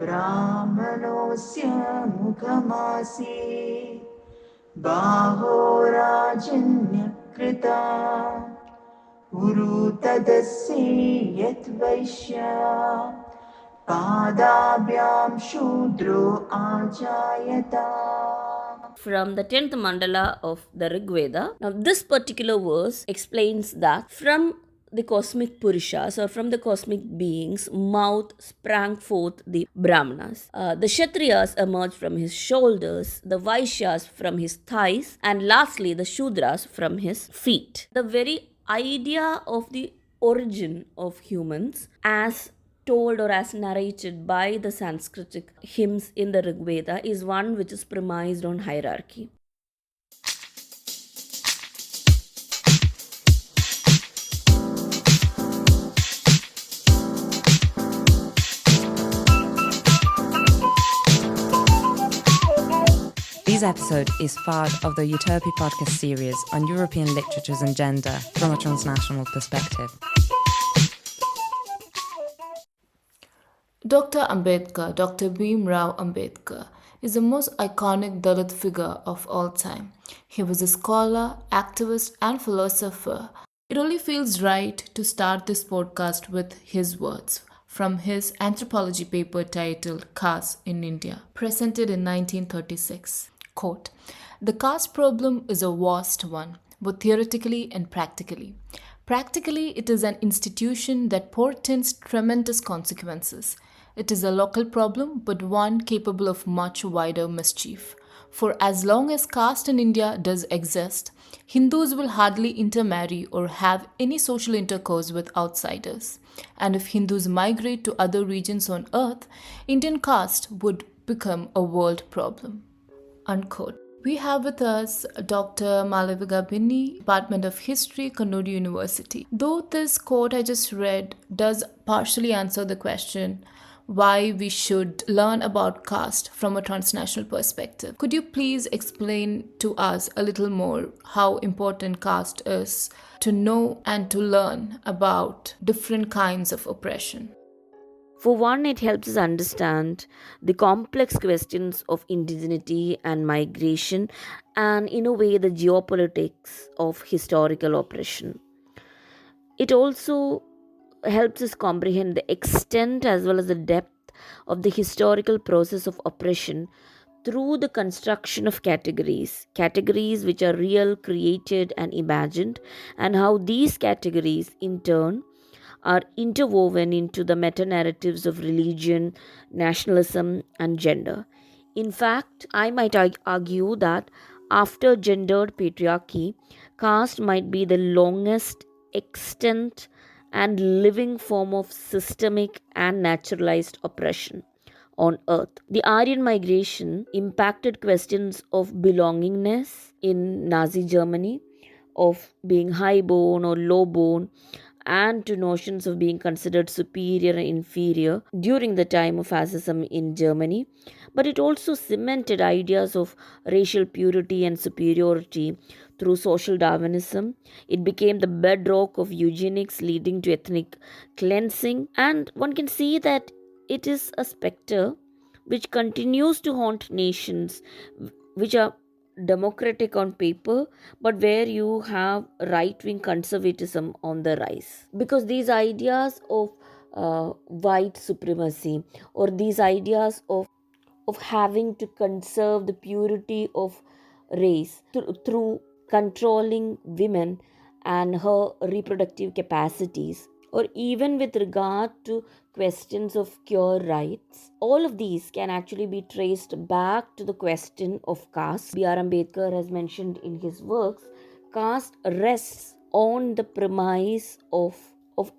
ब्राह्मणोऽस्य मुखमासी बाहोराजन्यकृता उरुतदस्ये यद्वैश्या पादाभ्यां शूद्रो आजायता. From the 10th mandala of the Rig Veda. Now, this particular verse explains that from the cosmic Purushas or from the cosmic beings' mouth sprang forth the Brahmanas. The Kshatriyas emerged from his shoulders, the Vaishyas from his thighs, and lastly the Shudras from his feet. The very idea of the origin of humans as told or as narrated by the Sanskritic hymns in the Rig Veda is one which is premised on hierarchy. This episode is part of the EUTERPE Podcast series on European literatures and gender from a transnational perspective. Dr. Ambedkar, Dr. Bhimrao Ambedkar, is the most iconic Dalit figure of all time. He was a scholar, activist, and philosopher. It only feels right to start this podcast with his words from his anthropology paper titled Caste in India, presented in 1936. Quote, "The caste problem is a vast one, both theoretically and practically. Practically, it is an institution that portends tremendous consequences. It is a local problem, but one capable of much wider mischief. For as long as caste in India does exist, Hindus will hardly intermarry or have any social intercourse with outsiders. And if Hindus migrate to other regions on earth, Indian caste would become a world problem." Unquote. We have with us Dr. Malavika Binny, Department of History, Kannur University. Though this quote I just read does partially answer the question why we should learn about caste from a transnational perspective, could you please explain to us a little more how important caste is to know and to learn about different kinds of oppression? For one, it helps us understand the complex questions of indigeneity and migration, and in a way, the geopolitics of historical oppression. It also helps us comprehend the extent as well as the depth of the historical process of oppression through the construction of categories which are real, created, and imagined, and how these categories in turn are interwoven into the meta narratives of religion, nationalism, and gender. In fact, I might argue that after gendered patriarchy, caste might be the longest extant and living form of systemic and naturalized oppression on earth. The Aryan migration impacted questions of belongingness in Nazi Germany, of being high-born or low-born, and to notions of being considered superior and inferior during the time of fascism in Germany. But it also cemented ideas of racial purity and superiority through social Darwinism. It became the bedrock of eugenics, leading to ethnic cleansing. And one can see that it is a specter which continues to haunt nations which are democratic on paper, but where you have right wing conservatism on the rise. Because these ideas of white supremacy, or these ideas of having to conserve the purity of race through controlling women and her reproductive capacities, or even with regard to questions of cure rights, all of these can actually be traced back to the question of caste. B.R. Ambedkar has mentioned in his works, caste rests on the premise of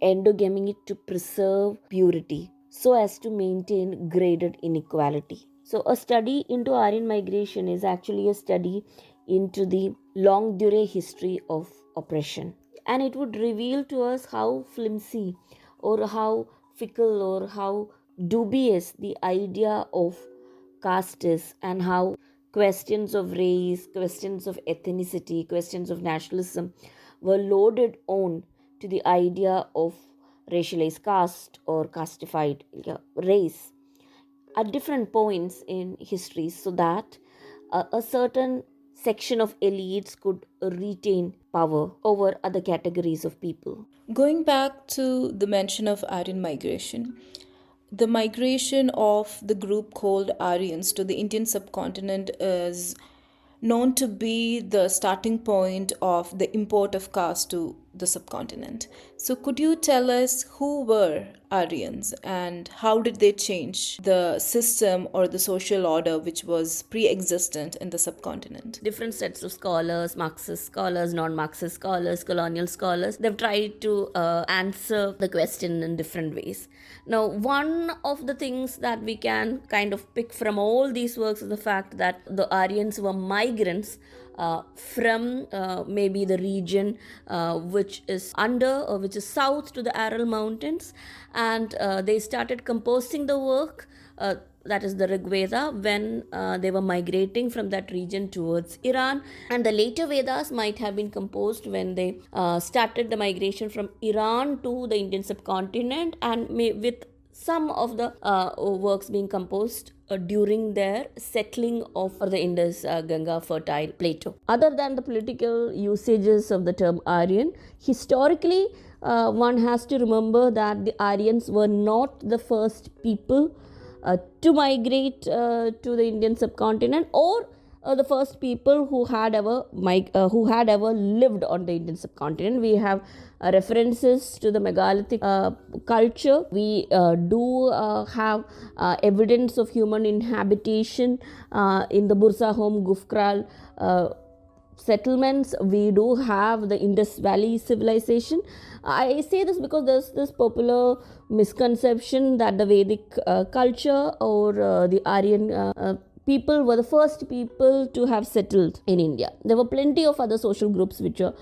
endogamy to preserve purity so as to maintain graded inequality. So, a study into Aryan migration is actually a study into the longue durée history of oppression. And it would reveal to us how flimsy or how fickle or how dubious the idea of caste is, and how questions of race, questions of ethnicity, questions of nationalism were loaded on to the idea of racialized caste or castified race. at different points in history so that a certain section of elites could retain power over other categories of people. Going back to the mention of Aryan migration, the migration of the group called Aryans to the Indian subcontinent is known to be the starting point of the import of caste to the subcontinent. So, could you tell us who were Aryans and how did they change the system or the social order which was pre existent in the subcontinent? Different sets of scholars, Marxist scholars, non-Marxist scholars, colonial scholars, they've tried to answer the question in different ways. Now, one of the things that we can kind of pick from all these works is the fact that the Aryans were migrants from maybe the region which is which is south to the Aral Mountains, and they started composing the work, that is the Rig Veda, when they were migrating from that region towards Iran. And the later Vedas might have been composed when they started the migration from Iran to the Indian subcontinent, and with some of the works being composed during their settling of the Indus Ganga fertile plateau. Other than the political usages of the term Aryan, historically one has to remember that the Aryans were not the first people to migrate to the Indian subcontinent, or the first people who had ever lived on the Indian subcontinent. We have references to the megalithic culture. We do have evidence of human inhabitation in the Bursahom Gufkral settlements. We do have the Indus Valley civilization. I say this because there's this popular misconception that the Vedic culture or the Aryan people were the first people to have settled in India. There were plenty of other social groups which were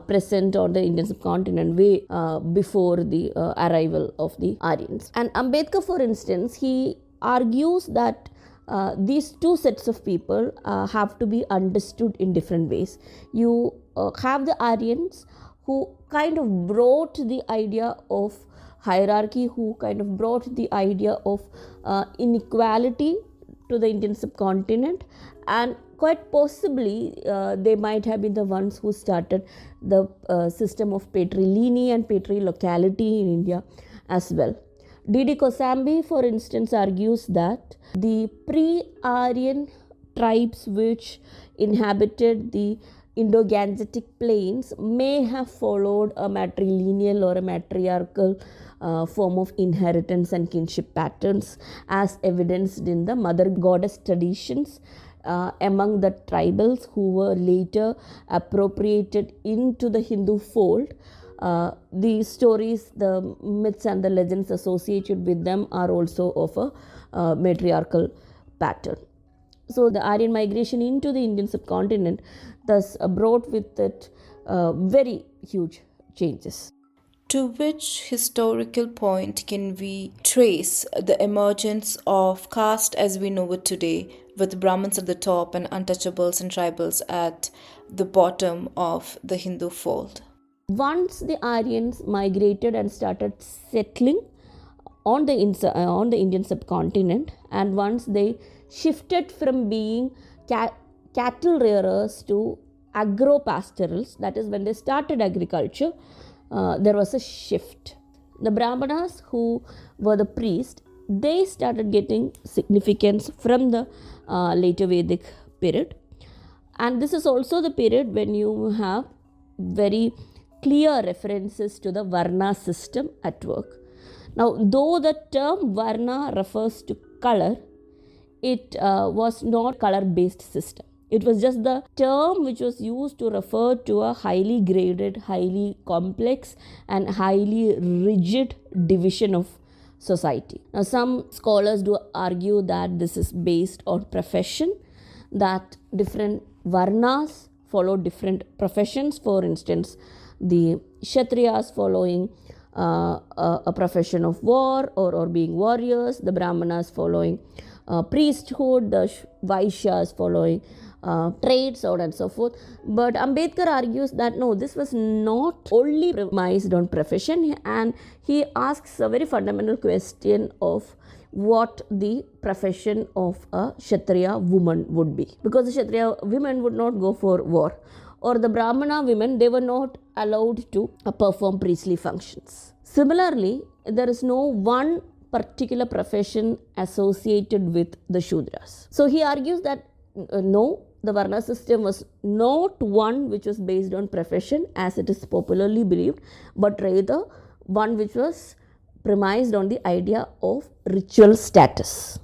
present on the Indian subcontinent way before the arrival of the Aryans. And Ambedkar, for instance, he argues that these two sets of people have to be understood in different ways. You have the Aryans who kind of brought the idea of hierarchy, who kind of brought the idea of inequality to the Indian subcontinent, and quite possibly they might have been the ones who started the system of patrilineal and patrilocality in India as well. D.D. Kosambi, for instance, argues that the pre-Aryan tribes which inhabited the Indo-Gangetic plains may have followed a matrilineal or a matriarchal form of inheritance and kinship patterns, as evidenced in the mother goddess traditions among the tribals who were later appropriated into the Hindu fold. The stories, the myths and the legends associated with them are also of a matriarchal pattern. So the Aryan migration into the Indian subcontinent thus brought with it very huge changes. To which historical point can we trace the emergence of caste as we know it today, with Brahmins at the top and untouchables and tribals at the bottom of the Hindu fold? Once the Aryans migrated and started settling on the Indian subcontinent, and once they shifted from being cattle rearers to agro-pastorals, that is when they started agriculture, there was a shift. The Brahmanas, who were the priests, they started getting significance from the later Vedic period. And this is also the period when you have very clear references to the Varna system at work. Now, though the term Varna refers to color, it was not color-based system. It was just the term which was used to refer to a highly graded, highly complex and highly rigid division of society. Now, some scholars do argue that this is based on profession, that different Varnas follow different professions. For instance, the Kshatriyas following a profession of war or being warriors, the Brahmanas following priesthood, the Vaishyas following trade, so on and so forth. But Ambedkar argues that no, this was not only premised on profession, and he asks a very fundamental question of what the profession of a Kshatriya woman would be. Because the Kshatriya women would not go for war, or the Brahmana women, they were not allowed to perform priestly functions. Similarly, there is no one particular profession associated with the Shudras. So he argues that no, the Varna system was not one which was based on profession as it is popularly believed, but rather one which was premised on the idea of ritual status.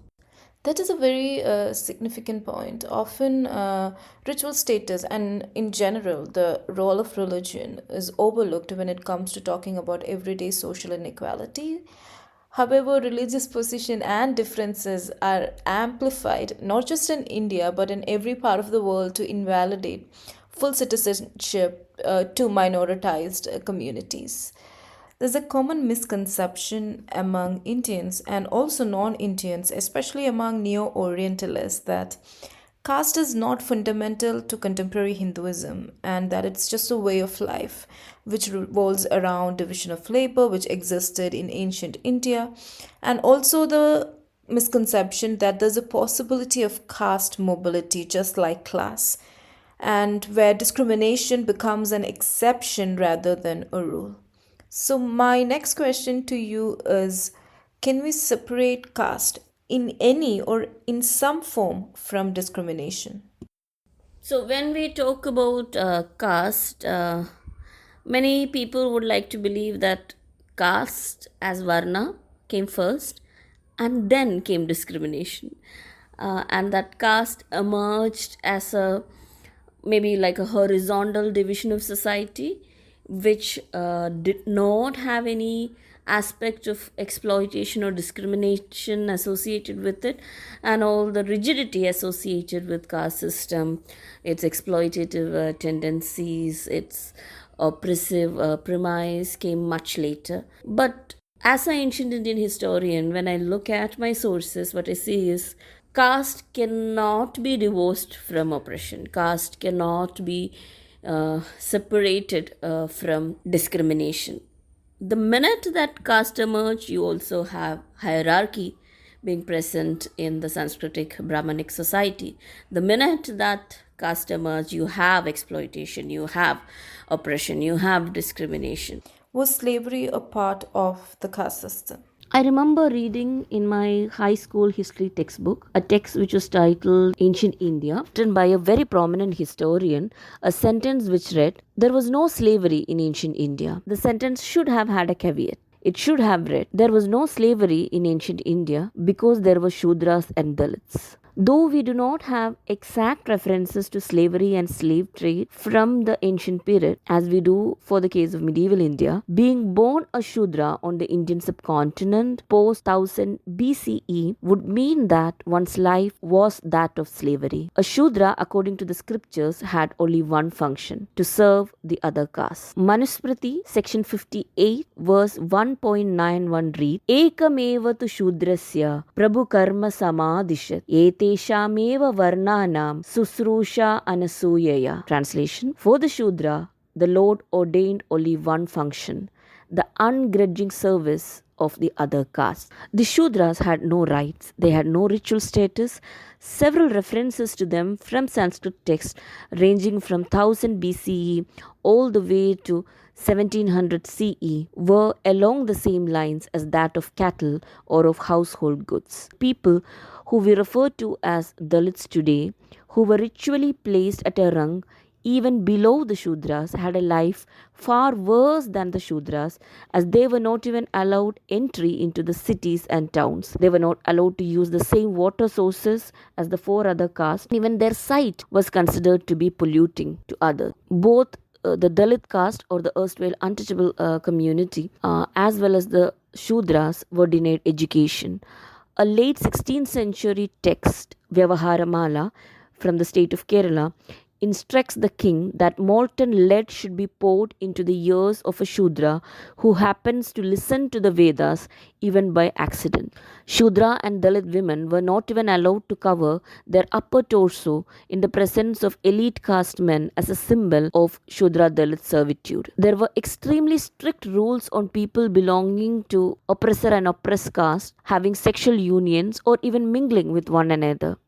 That is a very significant point. Often, ritual status and in general, the role of religion is overlooked when it comes to talking about everyday social inequality. However, religious position and differences are amplified not just in India but in every part of the world to invalidate full citizenship to minoritized communities. There's a common misconception among Indians and also non Indians, especially among Neo Orientalists, that caste is not fundamental to contemporary Hinduism and that it's just a way of life which revolves around division of labor which existed in ancient India, and also the misconception that there's a possibility of caste mobility just like class, and where discrimination becomes an exception rather than a rule. So, my next question to you is, can we separate caste in any or in some form from discrimination? So, when we talk about caste, many people would like to believe that caste as Varna came first and then came discrimination. And that caste emerged as a maybe like a horizontal division of society which did not have any aspect of exploitation or discrimination associated with it, and all the rigidity associated with caste system, its exploitative tendencies, its oppressive premise came much later. But as an ancient Indian historian, when I look at my sources, what I see is caste cannot be divorced from oppression. Caste cannot be separated from discrimination. The minute that caste emerged, you also have hierarchy being present in the Sanskritic Brahmanic society. The minute that caste emerged, you have exploitation, you have oppression, you have discrimination. Was slavery a part of the caste system? I remember reading in my high school history textbook a text which was titled Ancient India, written by a very prominent historian, a sentence which read, "There was no slavery in ancient India." The sentence should have had a caveat. It should have read, "There was no slavery in ancient India because there were Shudras and Dalits." Though we do not have exact references to slavery and slave trade from the ancient period, as we do for the case of medieval India, being born a Shudra on the Indian subcontinent post 1000 BCE would mean that one's life was that of slavery. A Shudra, according to the scriptures, had only one function: to serve the other caste. Manusmriti, section 58, verse 1.91 read, "Ekameva tu Shudrasya Prabhu Karma Samadishat Eteshameva Varnanam Susrusha Anasuyaya." Translation: for the Shudra, the Lord ordained only one function: the ungrudging service of the other caste. The Shudras had no rights, they had no ritual status. Several references to them from Sanskrit texts ranging from 1000 BCE all the way to 1700 CE were along the same lines as that of cattle or of household goods. People who we refer to as Dalits today, who were ritually placed at a rung even below the Shudras, had a life far worse than the Shudras, as they were not even allowed entry into the cities and towns. They were not allowed to use the same water sources as the four other castes. Even their sight was considered to be polluting to others. Both the Dalit caste or the erstwhile untouchable community as well as the Shudras were denied education. A late 16th century text, Vyavaharamala, from the state of Kerala, instructs the king that molten lead should be poured into the ears of a Shudra who happens to listen to the Vedas even by accident. Shudra and Dalit women were not even allowed to cover their upper torso in the presence of elite caste men as a symbol of Shudra Dalit servitude. There were extremely strict rules on people belonging to oppressor and oppressed caste having sexual unions or even mingling with one another.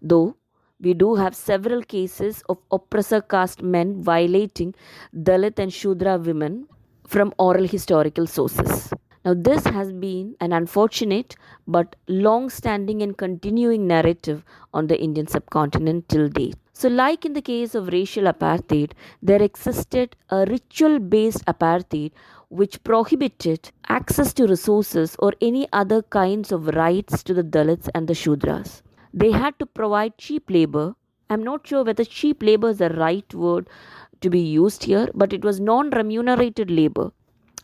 Though we do have several cases of oppressor caste men violating Dalit and Shudra women from oral historical sources. Now, this has been an unfortunate but long standing and continuing narrative on the Indian subcontinent till date. So, like in the case of racial apartheid, there existed a ritual based apartheid which prohibited access to resources or any other kinds of rights to the Dalits and the Shudras. They had to provide cheap labor. I'm not sure whether cheap labor is the right word to be used here, but it was non remunerated labor.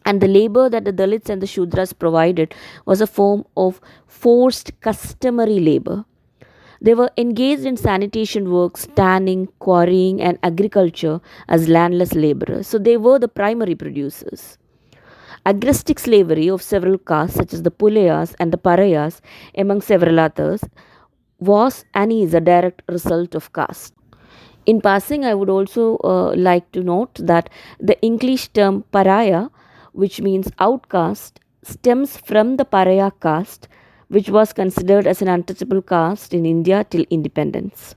And the labor that the Dalits and the Shudras provided was a form of forced customary labor. They were engaged in sanitation works, tanning, quarrying, and agriculture as landless laborers. So they were the primary producers. Agrestic slavery of several castes, such as the Pulayas and the Parayas, among several others, was and is a direct result of caste. In passing, I would also like to note that the English term paraya, which means outcast, stems from the Paraya caste, which was considered as an untouchable caste in India till independence.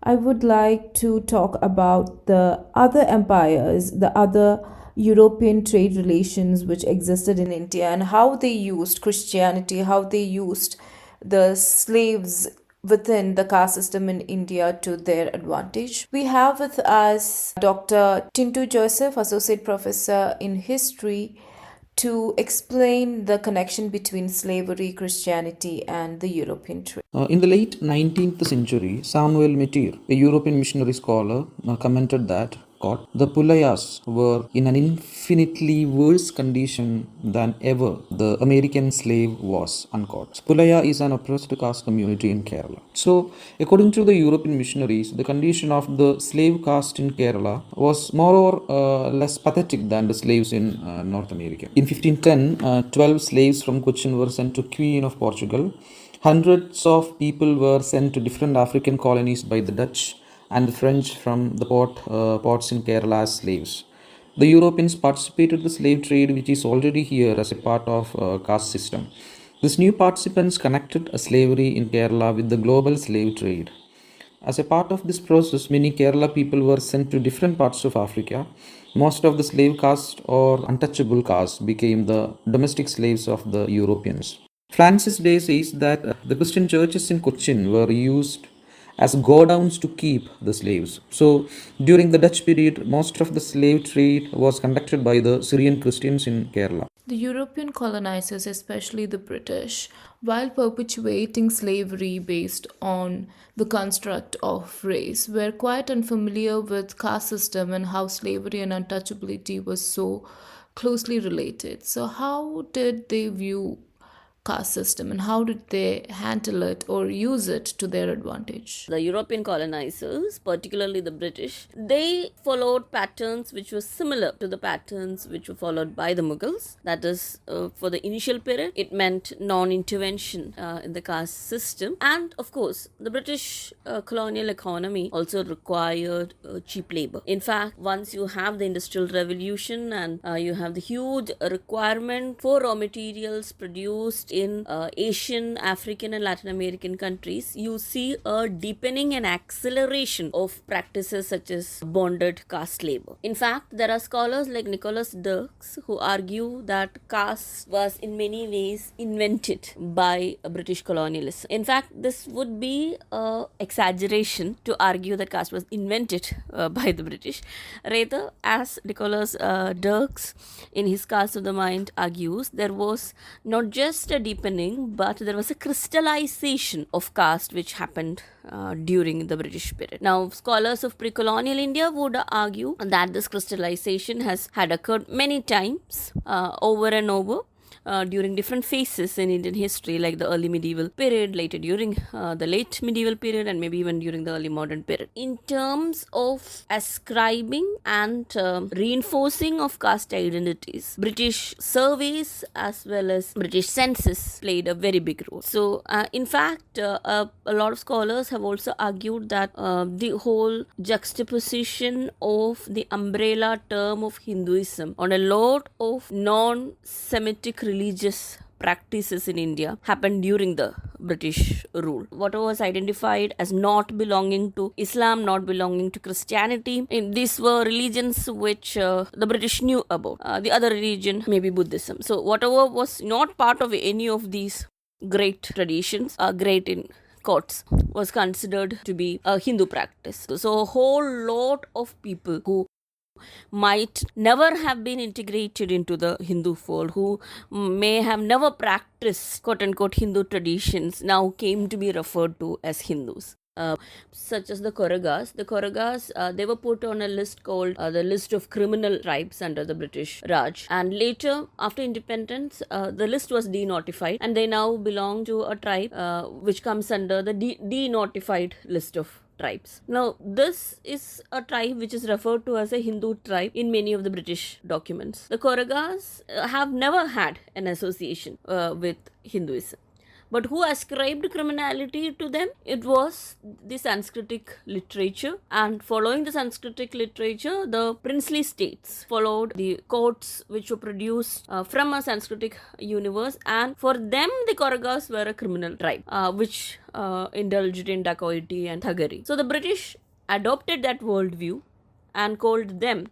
I would like to talk about the other empires, the other European trade relations which existed in India, and how they used Christianity, how they used the slaves within the caste system in India to their advantage. We have with us Dr. Tintu Joseph, Associate Professor in History, to explain the connection between slavery, Christianity, and the European trade. In the late 19th century, Samuel Metir, a European missionary scholar, commented that, quote, the Pulayas were in an infinitely worse condition than ever the American slave was, unquote. Pulaya is an oppressed caste community in Kerala. So, according to the European missionaries, the condition of the slave caste in Kerala was more or less pathetic than the slaves in North America. In 1510, 12 slaves from Cochin were sent to Queen of Portugal. Hundreds of people were sent to different African colonies by the Dutch and the French from the ports in Kerala as slaves. The Europeans participated in the slave trade, which is already here as a part of caste system. These new participants connected slavery in Kerala with the global slave trade. As a part of this process, many Kerala people were sent to different parts of Africa. Most of the slave caste or untouchable caste became the domestic slaves of the Europeans. Francis Day says that the Christian churches in Cochin were used as godowns to keep the slaves. So during the Dutch period, most of the slave trade was conducted by the Syrian Christians in Kerala. The European colonizers, especially the British, while perpetuating slavery based on the construct of race, were quite unfamiliar with caste system and how slavery and untouchability was so closely related. So how did they view caste system and how did they handle it or use it to their advantage? The European colonizers, particularly the British, they followed patterns which were similar to the patterns which were followed by the Mughals. That is, for the initial period, it meant non-intervention in the caste system. And of course, the British colonial economy also required cheap labor. In fact, once you have the Industrial Revolution and you have the huge requirement for raw materials produced in Asian, African and Latin American countries, you see a deepening and acceleration of practices such as bonded caste labor. In fact, there are scholars like Nicholas Dirks who argue that caste was in many ways invented by British colonialism. In fact, this would be an exaggeration to argue that caste was invented by the British. Rather, as Nicholas Dirks in his Caste of the Mind argues, there was not just a deepening, but there was a crystallization of caste which happened during the British period. Now, scholars of pre-colonial India would argue that this crystallization has had occurred many times over and over. during different phases in Indian history, like the early medieval period, later during the late medieval period, and maybe even during the early modern period. In terms of ascribing and reinforcing of caste identities, British surveys as well as British census played a very big role. So, in fact, a lot of scholars have also argued that the whole juxtaposition of the umbrella term of Hinduism on a lot of non-Semitic religious practices in India happened during the British rule. Whatever was identified as not belonging to Islam, not belonging to Christianity, these were religions which the British knew about. The other religion, maybe Buddhism. So whatever was not part of any of these great traditions, great in quotes, was considered to be a Hindu practice. So a whole lot of people who might never have been integrated into the Hindu fold, who may have never practiced quote unquote Hindu traditions, now came to be referred to as Hindus. Such as the Koragas. The Koragas, they were put on a list called the list of criminal tribes under the British Raj. And later, after independence, the list was denotified, and they now belong to a tribe which comes under the denotified list of tribes. Now, this is a tribe which is referred to as a Hindu tribe in many of the British documents. The Koragas have never had an association with Hinduism. But who ascribed criminality to them? It was the Sanskritic literature, and following the Sanskritic literature, the princely states followed the courts which were produced from a Sanskritic universe, and for them the Koragas were a criminal tribe which indulged in dacoity and thuggery. So the British adopted that worldview and called them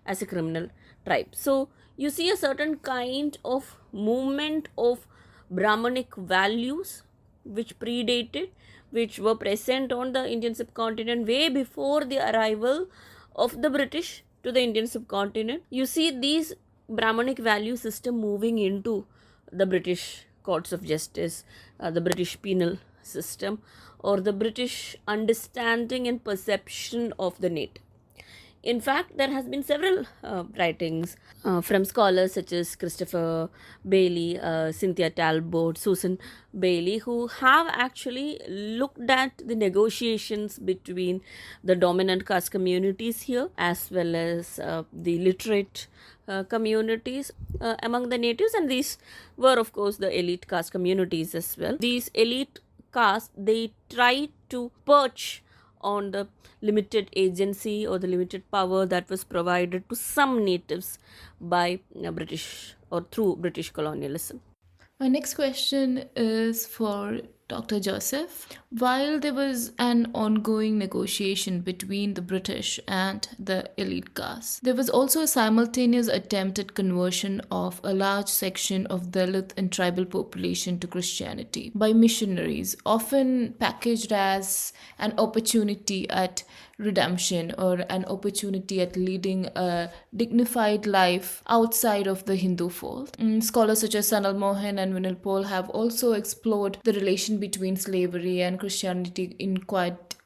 as a criminal tribe. So you see a certain kind of movement of Brahmanic values which predated, which were present on the Indian subcontinent way before the arrival of the British to the Indian subcontinent. You see these Brahmanic value system moving into the British courts of justice, the British penal system, or the British understanding and perception of the native. In fact, there has been several writings from scholars such as Christopher Bailey, Cynthia Talbot, Susan Bailey, who have actually looked at the negotiations between the dominant caste communities here as well as the literate communities among the natives, and these were of course the elite caste communities as well. These elite castes, they tried to perch on the limited agency or the limited power that was provided to some natives by British or through British colonialism. My next question is for Dr. Joseph. While there was an ongoing negotiation between the British and the elite caste, there was also a simultaneous attempt at conversion of a large section of Dalit and tribal population to Christianity by missionaries, often packaged as an opportunity at redemption or an opportunity at leading a dignified life outside of the Hindu fold. Scholars such as Sanal Mohan and Vinil Paul have also explored the relation between slavery and Christianity in quite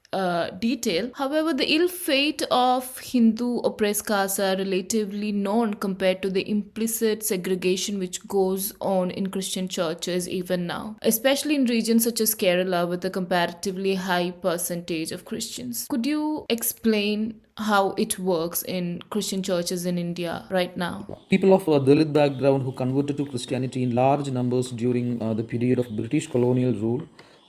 detail. However, the ill fate of Hindu oppressed castes are relatively known compared to the implicit segregation which goes on in Christian churches even now, especially in regions such as Kerala with a comparatively high percentage of Christians. Could you explain how it works in Christian churches in India right now? People of Dalit background who converted to Christianity in large numbers during the period of British colonial rule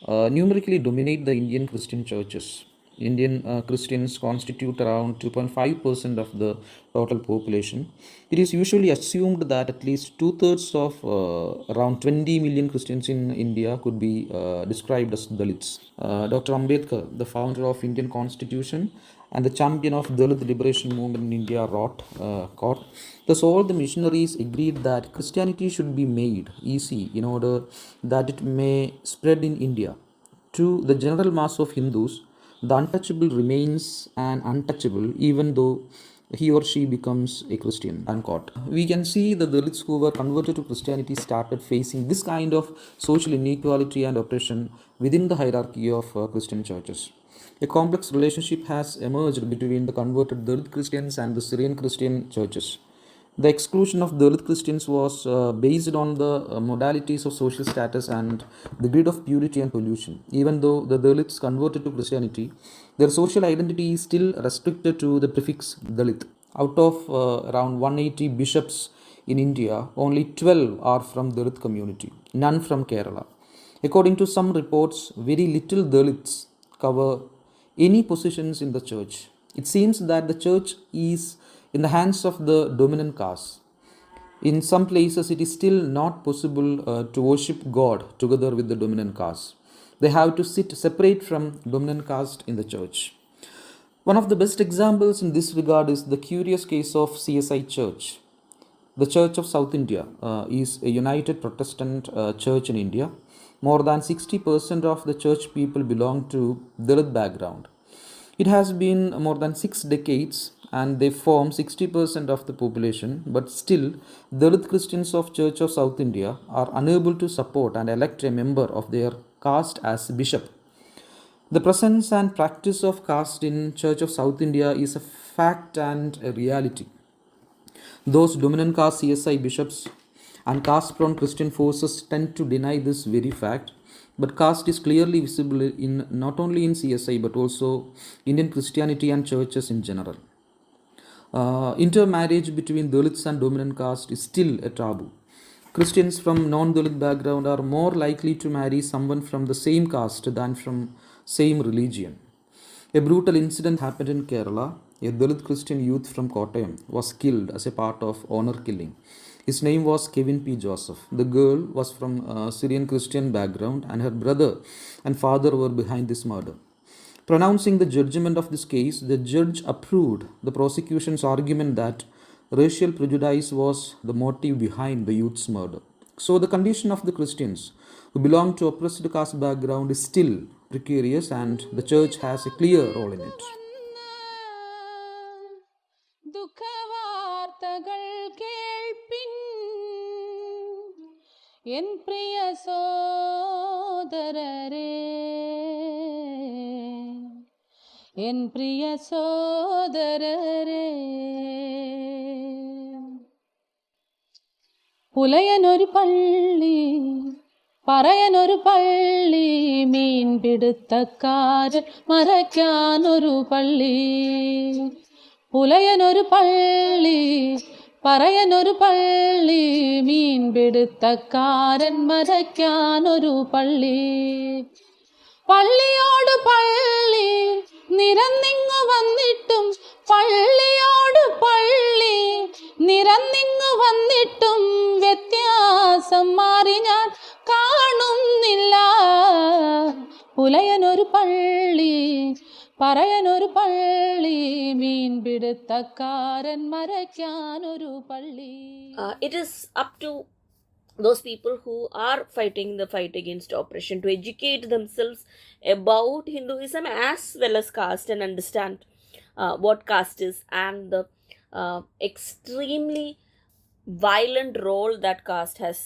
numerically dominate the Indian Christian churches. Indian Christians constitute around 2.5% of the total population. It is usually assumed that at least two-thirds of around 20 million Christians in India could be described as Dalits. Dr. Ambedkar, the founder of Indian Constitution and the champion of Dalit liberation movement in India, wrote, thus all the missionaries agreed that Christianity should be made easy in order that it may spread in India. To the general mass of Hindus, the untouchable remains an untouchable even though he or she becomes a Christian, unquote. We can see the Dalits who were converted to Christianity started facing this kind of social inequality and oppression within the hierarchy of Christian churches. A complex relationship has emerged between the converted Dalit Christians and the Syrian Christian churches. The exclusion of Dalit Christians was based on the modalities of social status and the grid of purity and pollution. Even though the Dalits converted to Christianity, their social identity is still restricted to the prefix Dalit. Out of around 180 bishops in India, only 12 are from Dalit community, none from Kerala. According to some reports, very little Dalits cover any positions in the church. It seems that the church is in the hands of the dominant caste. In some places, it is still not possible to worship God together with the dominant caste. They have to sit separate from dominant caste in the church. One of the best examples in this regard is the curious case of CSI Church. The Church of South India is a united Protestant church in India. More than 60% of the church people belong to Dalit background. It has been more than 6 decades and they form 60% of the population, but still Dalit Christians of Church of South India are unable to support and elect a member of their caste as bishop. The presence and practice of caste in Church of South India is a fact and a reality. Those dominant caste CSI bishops and caste-prone Christian forces tend to deny this very fact, but caste is clearly visible in not only in CSI but also Indian Christianity and churches in general. Intermarriage between Dalits and dominant caste is still a taboo. Christians from non-Dalit background are more likely to marry someone from the same caste than from same religion. A brutal incident happened in Kerala. A Dalit Christian youth from Kottayam was killed as a part of honor killing. His name was Kevin P. Joseph. The girl was from Syrian Christian background and her brother and father were behind this murder. Pronouncing the judgment of this case, the judge approved the prosecution's argument that racial prejudice was the motive behind the youth's murder. So the condition of the Christians who belong to oppressed caste background is still precarious and the church has a clear role in it. ദുഃഖവാർത്തകൾ കേൾപ്പിൻ എൻ പ്രിയ സോദരരേ എൻ പ്രിയ സോദരരേ പുലയനൊരു പള്ളി പറയാനൊരു പള്ളി മീൻ പിടുത്തക്കാരൻ മറയ്ക്കാനൊരു പള്ളി പുലയനൊരു പള്ളി പറയാനൊരു പള്ളി മീൻ പിടുത്തക്കാരൻ മറയ്ക്കാനൊരു പള്ളി പള്ളിയോട് പള്ളി നിരന്നിങ്ങു വന്നിട്ടും പള്ളിയോട് പള്ളി നിരന്നിങ്ങു വന്നിട്ടും വ്യത്യാസം മാറി ഞാൻ കാണുന്നില്ല പുലയനൊരു പള്ളി പറയാനൊരു പള്ളി മീൻ പിടുത്തക്കാരൻ മറയ്ക്കാനൊരു പള്ളി. It is up to those people who are fighting the fight against oppression to educate themselves about Hinduism as well as caste and understand what caste is and the extremely violent role that caste has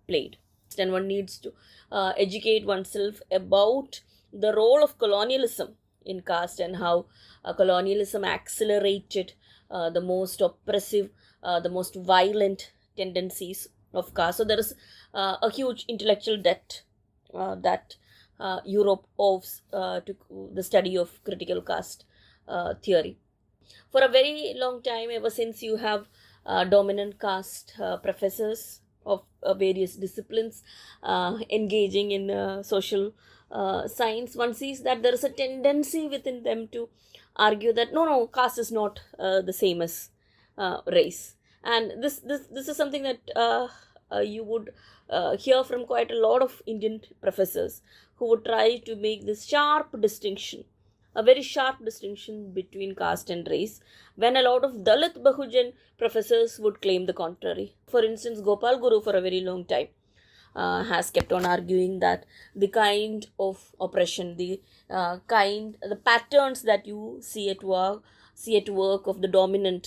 played. And one needs to educate oneself about the role of colonialism in caste and how colonialism accelerated the most oppressive, the most violent tendencies of caste. So there is a huge intellectual debt that Europe owes to the study of critical caste theory. For a very long time, ever since you have dominant caste professors of various disciplines engaging in social science, one sees that there is a tendency within them to argue that no, caste is not the same as race. And this is something that you would hear from quite a lot of Indian professors who would try to make this sharp distinction, a very sharp distinction between caste and race, when a lot of Dalit Bahujan professors would claim the contrary. For instance, Gopal Guru for a very long time has kept on arguing that the kind of oppression, the patterns that you see at work of the dominant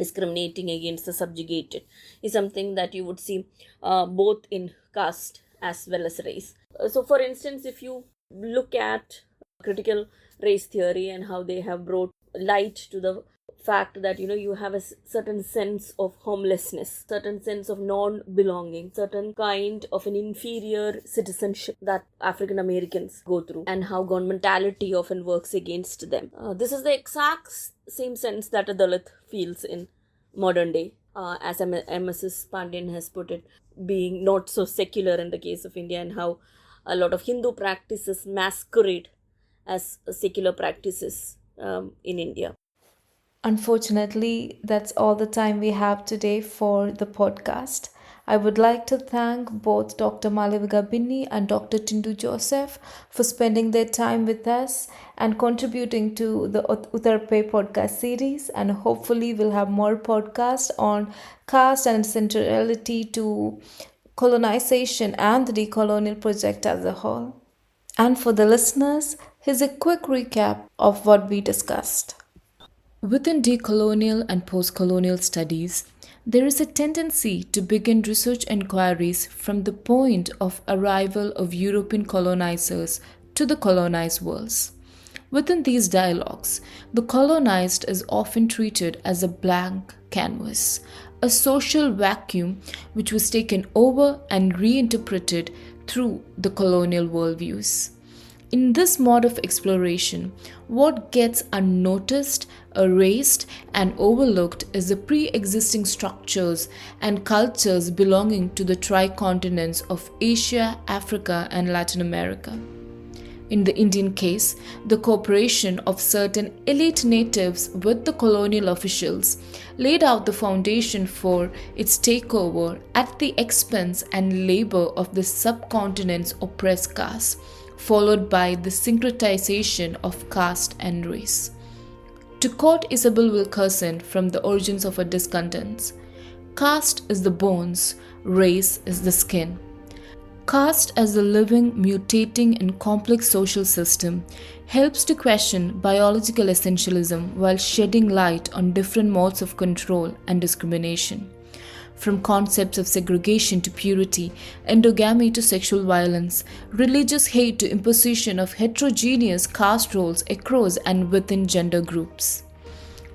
discriminating against the subjugated is something that you would see both in caste as well as race. So for instance, if you look at critical race theory and how they have brought light to the fact that you have a certain sense of homelessness, certain sense of non-belonging, certain kind of an inferior citizenship that African Americans go through, and how governmentality often works against them. This is the exact same sense that a Dalit feels in modern day, as Mrs. Pandian has put it, being not so secular in the case of India, and how a lot of Hindu practices masquerade as secular practices in India. Unfortunately, that's all the time we have today for the podcast. I would like to thank both Dr. Malavika Binny and Dr. Tintu Joseph for spending their time with us and contributing to the EUTERPE podcast series. And hopefully, we'll have more podcasts on caste and centrality to colonization and the decolonial project as a whole. And for the listeners, here's a quick recap of what we discussed. Within decolonial and post-colonial studies, there is a tendency to begin research inquiries from the point of arrival of European colonizers to the colonized worlds. Within these dialogues, the colonized is often treated as a blank canvas, a social vacuum which was taken over and reinterpreted through the colonial worldviews. In this mode of exploration, what gets unnoticed, erased, and overlooked is the pre-existing structures and cultures belonging to the tricontinents of Asia, Africa, and Latin America. In the Indian case, the cooperation of certain elite natives with the colonial officials laid out the foundation for its takeover at the expense and labor of the subcontinent's oppressed castes, followed by the syncretization of caste and race. To quote Isabel Wilkerson from The Origins of Our Discontents, caste is the bones, race is the skin. Caste as a living, mutating, and complex social system helps to question biological essentialism while shedding light on different modes of control and discrimination. From concepts of segregation to purity, endogamy to sexual violence, religious hate to imposition of heterogeneous caste roles across and within gender groups.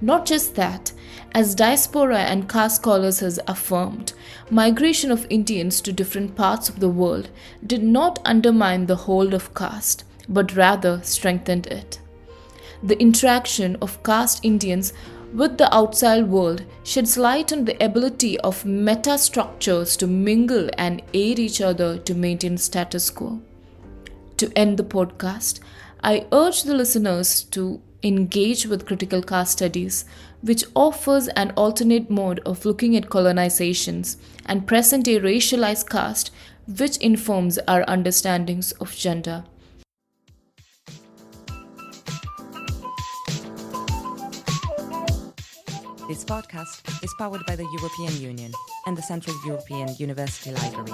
Not just that, as diaspora and caste scholars has affirmed, migration of Indians to different parts of the world did not undermine the hold of caste, but rather strengthened it. The interaction of caste Indians with the outside world sheds light on the ability of meta-structures to mingle and aid each other to maintain status quo. To end the podcast, I urge the listeners to engage with critical caste studies, which offers an alternate mode of looking at colonizations and present-day racialized caste, which informs our understandings of gender. This podcast is powered by the European Union and the Central European University Library.